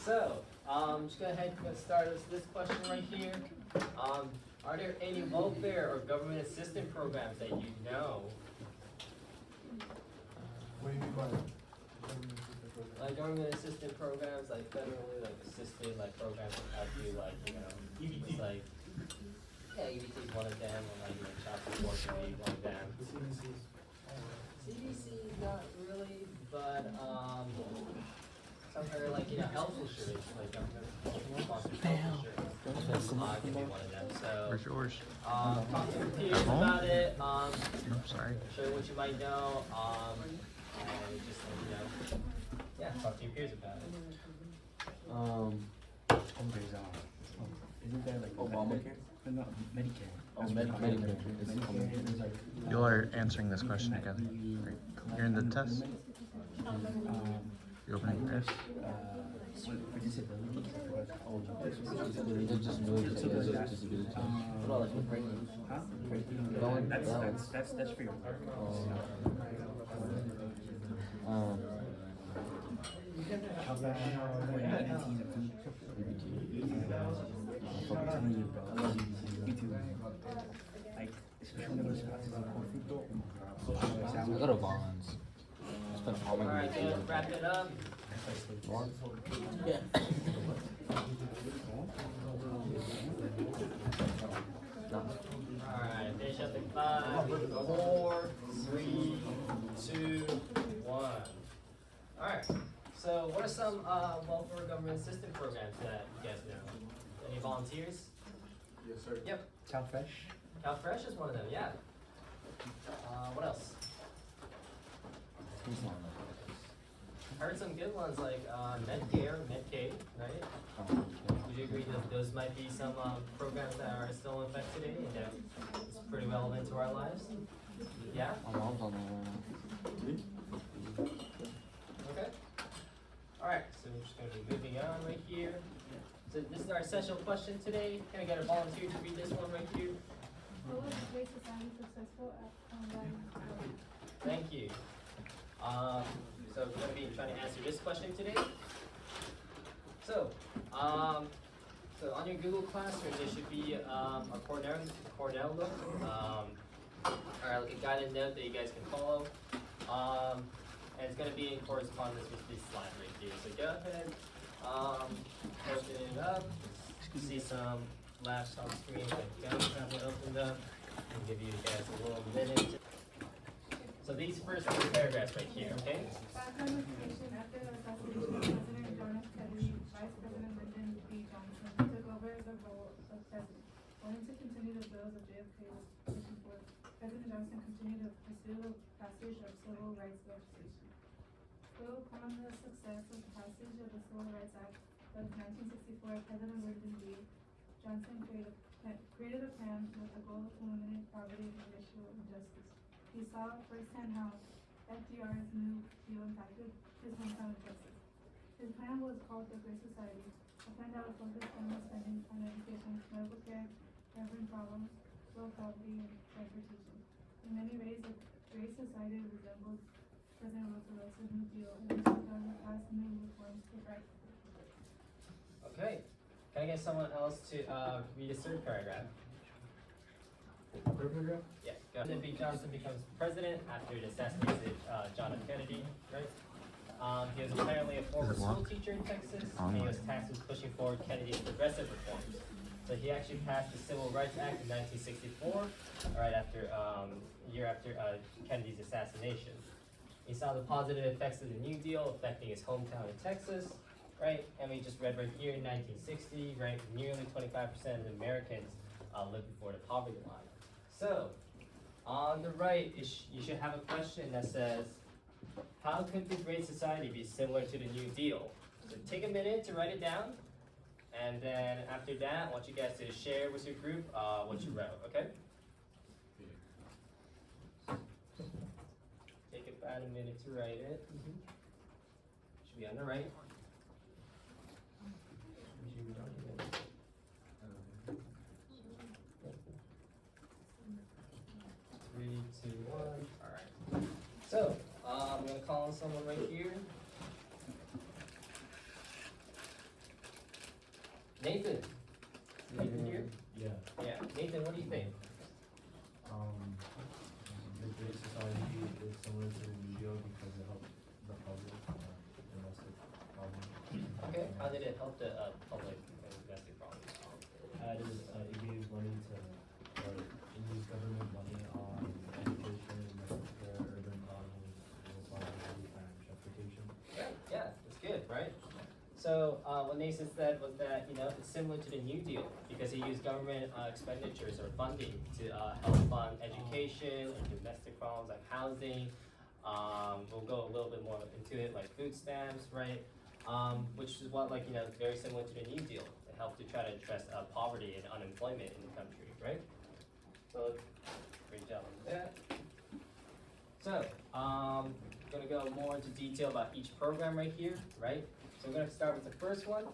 So, just go ahead and start us this question right here. Are there any welfare or government assistance programs that you know? What do you mean by that? Like government assistance programs, like federally, like assisted, like programs that help you, like, you know, it's like, yeah, EBT is one of them, or like, you know, child support can be one of them. CDC, not really, but, some are like, you know, health insurance, like government sponsored health insurance. Can be one of them, so. Where's yours? Talk to your peers about it, Oh, sorry. show you what you might know, and just, you know, yeah, talk to your peers about it. Isn't there like Obamacare? No, Medicare. Oh, Medicare. There's like, You all are answering this question together. Right. You're in the test. You're opening this. for disabilities. Oh, What about like pregnant? Huh? That's for your like, especially when I go to Vons. I spent all my Alright, good, wrap it up. Yeah. Alright, finish up in 5, 4, 3, 2, 1. Alright, so what are some welfare government assistance programs that you guys know? Any volunteers? Yes, sir. Yep, CalFresh. CalFresh is one of them, yeah. What else? I heard some good ones like Medcare, Medicaid, right? Would you agree that those might be some programs that are still in effect today and that it's pretty relevant to our lives? Yeah? My mom's on there. Okay. Alright, so we're just going to be moving on right here. So this is our essential question today. Can I get a volunteer to read this one right here? How was Great Society successful at online? Thank you. So we're going to be trying to answer this question today. So, so on your Google Classroom, there should be a Cornell note, or like a guided note that you guys can follow. And it's going to be in correspondence with this slide right here. So go ahead, open it up. You see some laughs on screen. I don't have it opened up. I'll give you guys a little minute. So these first two paragraphs right here, okay? Background information: after the assassination of President John F. Kennedy, Vice President Lyndon B. Johnson took over the role of president. Wanting to continue the bills of JFK was pushing forth, President Johnson continued to pursue the passage of civil rights legislation. Built upon the success of the passage of the Civil Rights Act of 1964, President Lyndon B. Johnson created a plan with the goal to eliminate poverty and racial injustice. He saw firsthand how FDR's new deal impacted his hometown of Texas. His plan was called the Great Society, a plan that would focus on spending on education, medical care, urban problems, low poverty, and transportation. In many ways, the Great Society resembled President Roosevelt's New Deal and passed new reforms to right. Okay. Can I get someone else to read the third paragraph? Yeah. Lyndon B. Johnson becomes president after the assassination of John F. Kennedy, right? He was apparently a former school teacher in Texas, and he was tasked with pushing forward Kennedy's progressive reforms. So he actually passed the Civil Rights Act in 1964, right after, year after Kennedy's assassination. He saw the positive effects of the New Deal affecting his hometown in Texas, right? And we just read right here in 1960, right? Nearly 25% of Americans lived before the poverty line. So, on the right, you should have a question that says, how could the Great Society be similar to the New Deal? So take a minute to write it down, and then after that, I want you guys to share with your group what you wrote, okay? Take about a minute to write it. Should be on the right. Three, two, one. All right. So I'm gonna call on someone right here. Nathan? Nathan here? Yeah, Yeah, Nathan, what do you think? the Great Society is similar to the New Deal because it helps the public, domestic problems. Okay, how did it help the public and domestic problems? It gave money to, or it used government money on education, healthcare, urban planning, responsibility, and transportation. Yeah, that's good, right? So, what Nathan said was that, it's similar to the New Deal, because he used government expenditures or funding to help fund education and domestic problems like housing. We'll go a little bit more into it, like food stamps, right? Which is what, very similar to the New Deal. It helped to try to address poverty and unemployment in the country, right? So, great job on that. So, gonna go more into detail about each program right here, right? So we're gonna start with the first one,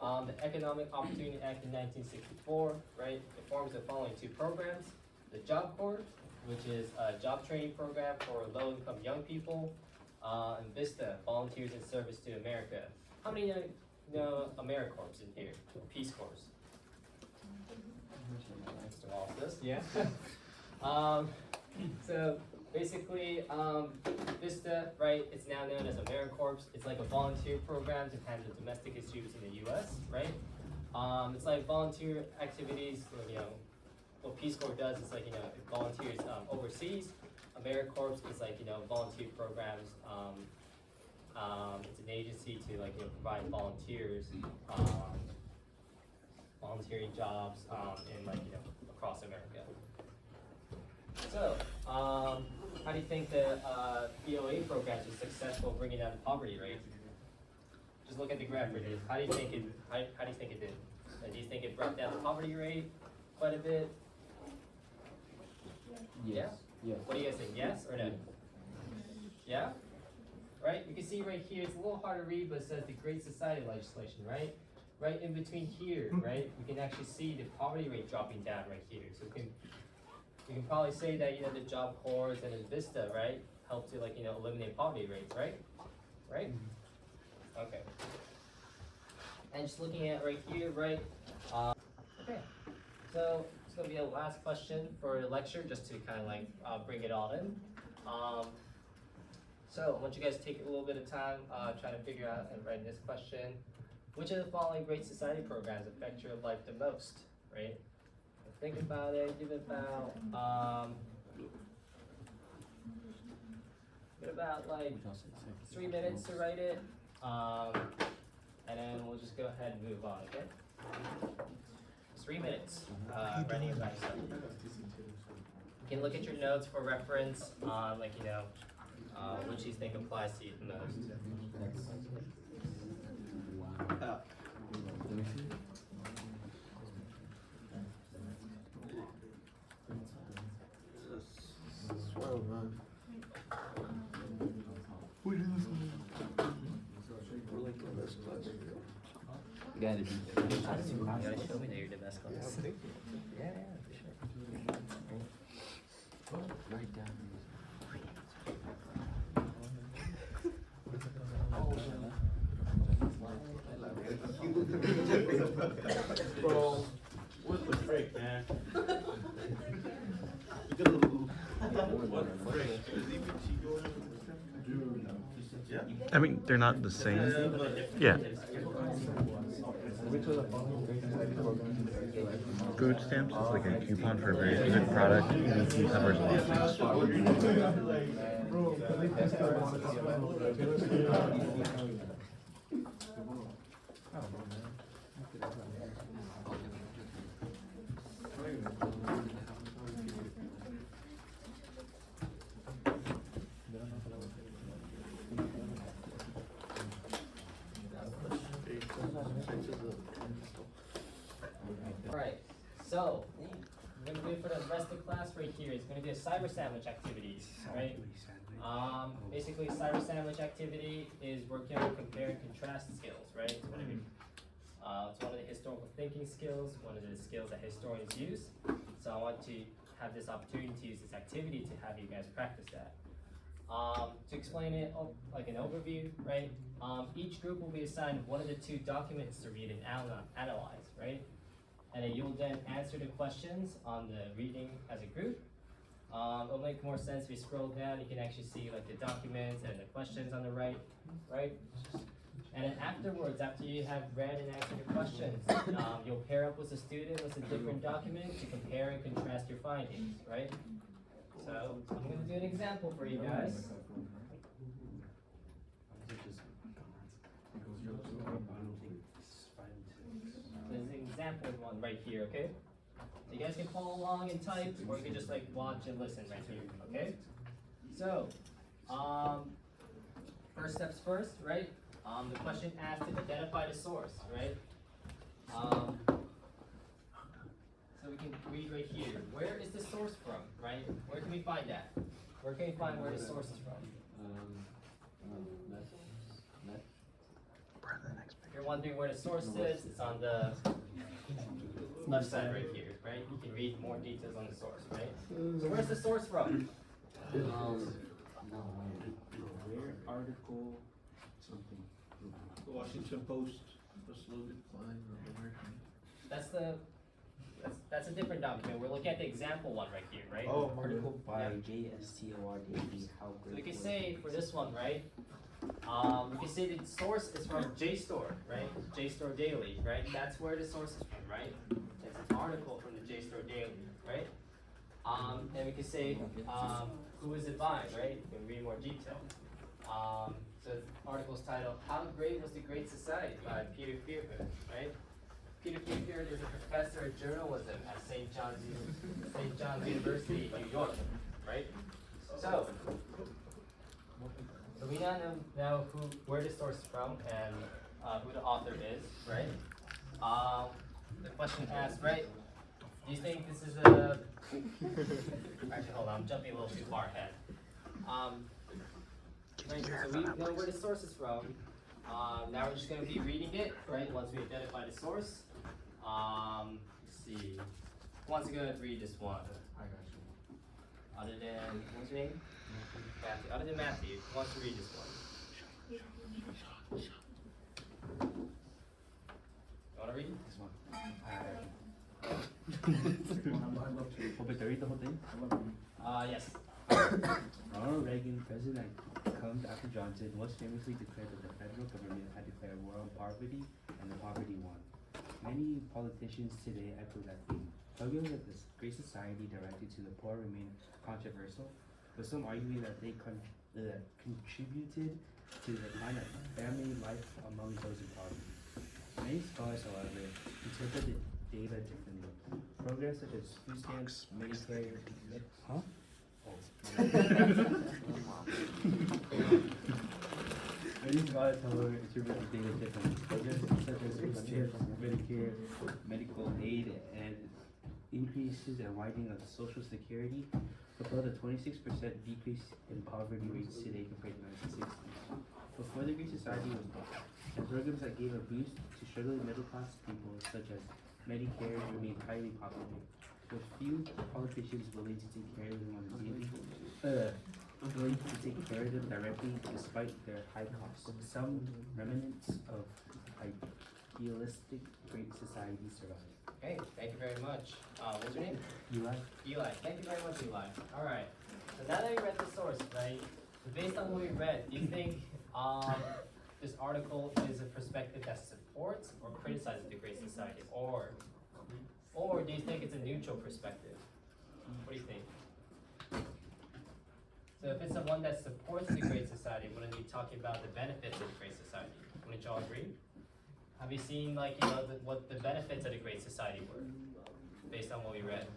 the Economic Opportunity Act in 1964, right? It forms the following two programs: the Job Corps, which is a job training program for low-income young people, and VISTA, Volunteers in Service to America. How many know AmeriCorps in here? Peace Corps. Mr. Wallace, yeah. So basically, VISTA, right, it's now known as AmeriCorps. It's like a volunteer program to handle domestic issues in the US, right? It's like volunteer activities, what Peace Corps does is like, it volunteers overseas. AmeriCorps is like, volunteer programs. It's an agency to provide volunteers, volunteering jobs, in across America. So, how do you think the BOA programs are successful bringing down the poverty rate? Just look at the graph right here. How do you think it? How do you think it did? Do you think it brought down the poverty rate quite a bit? Yes. Yes. What do you guys think? Yes or no? Yeah. Right. You can see right here. It's a little hard to read, but it says the Great Society legislation. Right. Right in between here. Right. You can actually see the poverty rate dropping down right here. So you can probably say that the Job Corps and the VISTA, right, help to eliminate poverty rates, right? Right? Okay. And just looking at right here, right? Okay. So it's gonna be a last question for the lecture, just to kind of bring it all in. So I want you guys to take a little bit of time trying to figure out and write this question. Which of the following Great Society programs affect your life the most, right? Think about it, give it about 3 minutes to write it. And then we'll just go ahead and move on, okay? 3 minutes, writing about yourself. You can look at your notes for reference on which you think applies to you the most. You gotta be there. You gotta show me that you're the best class. Yeah, for sure. Write down. Bro, what the frick, man? What the frick? Is EPT going in? Dude, yeah? I mean, they're not the same. Yeah. Food stamps is like a coupon for a very good product. EBT covers a lot of things. Alright, so I'm gonna do for the rest of the class right here. It's gonna be a cyber sandwich activities, right? Basically, cyber sandwich activity is working on compare and contrast skills, right? It's one of the historical thinking skills, one of the skills that historians use. So I want to have this opportunity to use this activity to have you guys practice that. To explain it, like an overview, right? Each group will be assigned one of the two documents to read and analyze, right? And then you'll then answer the questions on the reading as a group. It'll make more sense if you scroll down, you can actually see like the documents and the questions on the right? And then afterwards, after you have read and answered the questions, you'll pair up with a student with a different document to compare and contrast your findings, right? So I'm gonna do an example for you guys. There's an example one right here, okay? So you guys can follow along and type, or you can just like watch and listen right here, okay? So, first steps first, right? The question asked to identify the source, right? So we can read right here. Where is the source from, right? Where can we find that? Where can we find where the source is from? If you're wondering where the source is, it's on the left side right here, right? You can read more details on the source, right? So where's the source from? Where article something. The Washington Post, the slow decline of American. That's a different document. We're looking at the example one right here, right? Oh, Article by Yeah. JSTORDB, how So great we can was say it? for this one, right? We can say the source is from JSTOR, right? JSTOR Daily, right? That's where the source is from, right? It's an article from the JSTOR Daily, right? And we can say, who is it by, right? You can read more detail. So the article's titled, How Great Was the Great Society by Peter Feargood, right? Peter Feargood is a professor of journalism at St. John's University, New York, right? So we now know where the source is from and who the author is, right? The question asked, right? Do you think this is a... Actually, hold on, I'm jumping a little too far ahead. Right, so we know where the source is from. Now we're just going to be reading it, right? Once we identify the source. Let's see. Who wants to go and read this one? I got you. Other than, what's your name? Matthew. Other than Matthew, who wants to read this one? You want to read? This one. I'd love to. Want me to read the whole thing? Yes. Ronald Reagan, president, comes after Johnson, was famously declared that the federal government had declared war on poverty and the poverty won. Many politicians today echo that theme. Programs like this Great Society directed to the poor remain controversial, with some arguing that they contributed to the decline of family life among those in poverty. Many scholars, however, interpret the data differently. Programs such as food stamps, Medicare, huh? Many scholars, however, interpret the data differently. Programs such as food stamps, Medicare, medical aid, and increases and widening of Social Security propelled a 26% decrease in poverty rates today compared to 1960. Before the Great Society was born, and programs that gave a boost to struggling middle-class people, such as Medicare, remained highly popular, with few politicians willing to take care of them on a daily, willing to take care of them directly despite their high costs. Some remnants of idealistic Great Society survive. Okay, thank you very much. What's your name? Eli? Eli. Thank you very much, Eli. All right. So now that we read the source, right? So based on what we read, do you think this article is a perspective that supports or criticizes the Great Society, or do you think it's a neutral perspective? What do you think? So if it's the one that supports the Great Society, wouldn't we be talking about the benefits of the Great Society? Wouldn't y'all agree? Have you seen, like, what the benefits of the Great Society were, based on what we read?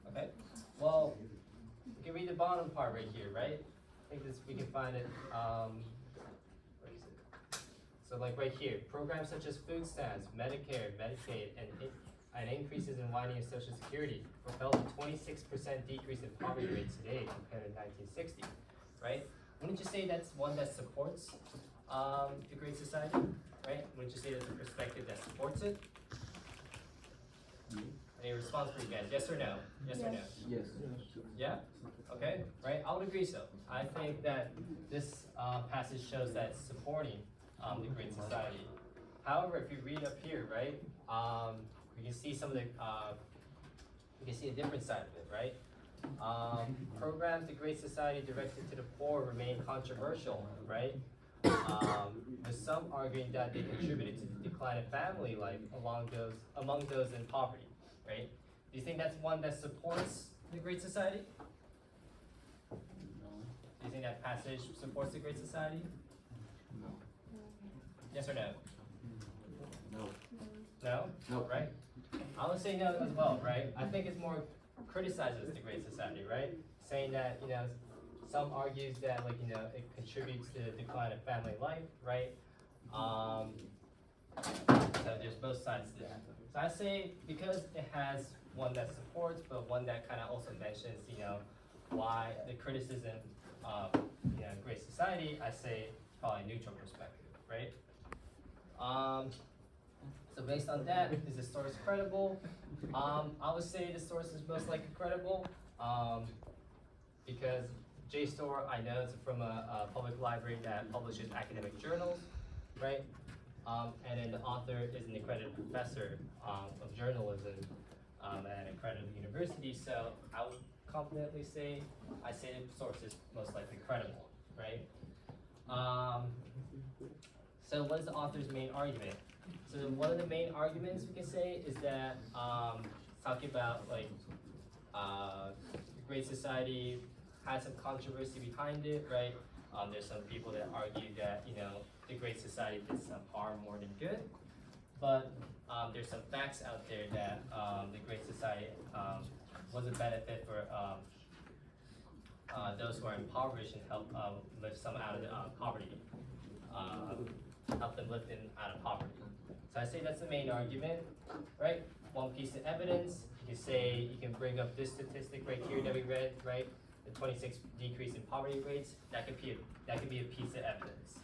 Okay, well, we can read the bottom part right here, right? I think we can find it, where is it? So like right here, programs such as food stamps, Medicare, Medicaid, and increases in widening of Social Security propelled a 26% decrease in poverty rates today compared to 1960, right? Wouldn't you say that's one that supports the Great Society, right? Wouldn't you say that's a perspective that supports it? Any response for you guys? Yes or no? Yes or no? Yes. Yeah? Okay, right? I would agree so. I think that this passage shows that it's supporting the Great Society. However, if you read up here, right, you can see some of the, you can see a different side of it, right? Programs the Great Society directed to the poor remain controversial, right? With some arguing that they contributed to the decline of family life among those in poverty, right? Do you think that's one that supports the Great Society? Do you think that passage supports the Great Society? No. Yes or no? No. No? No. Right? I would say no as well, right? I think it's more criticizes the Great Society, right? Saying that, you know, some argues that, like, you know, it contributes to the decline of family life, right? So there's both sides to that. So I say because it has one that supports, but one that kind of also mentions, you know, why the criticism of, you know, Great Society, I say probably neutral perspective, right? So based on that, is the source credible? I would say the source is most likely credible, because JSTOR, I know, is from a public library that publishes academic journals, right? And then the author is an accredited professor of journalism at an accredited university, so I would confidently say, I say the source is most likely credible, right? So what is the author's main argument? So one of the main arguments we can say is that talking about like the Great Society has some controversy behind it, right? There's some people that argue that, you know, the Great Society did some harm more than good, but there's some facts out there that the Great Society was a benefit for those who are impoverished and help lift some out of poverty, help them lift them out of poverty. So I say that's the main argument, right? One piece of evidence, you can say, you can bring up this statistic right here that we read, right? The 26 decrease in poverty rates, that could be a piece of evidence.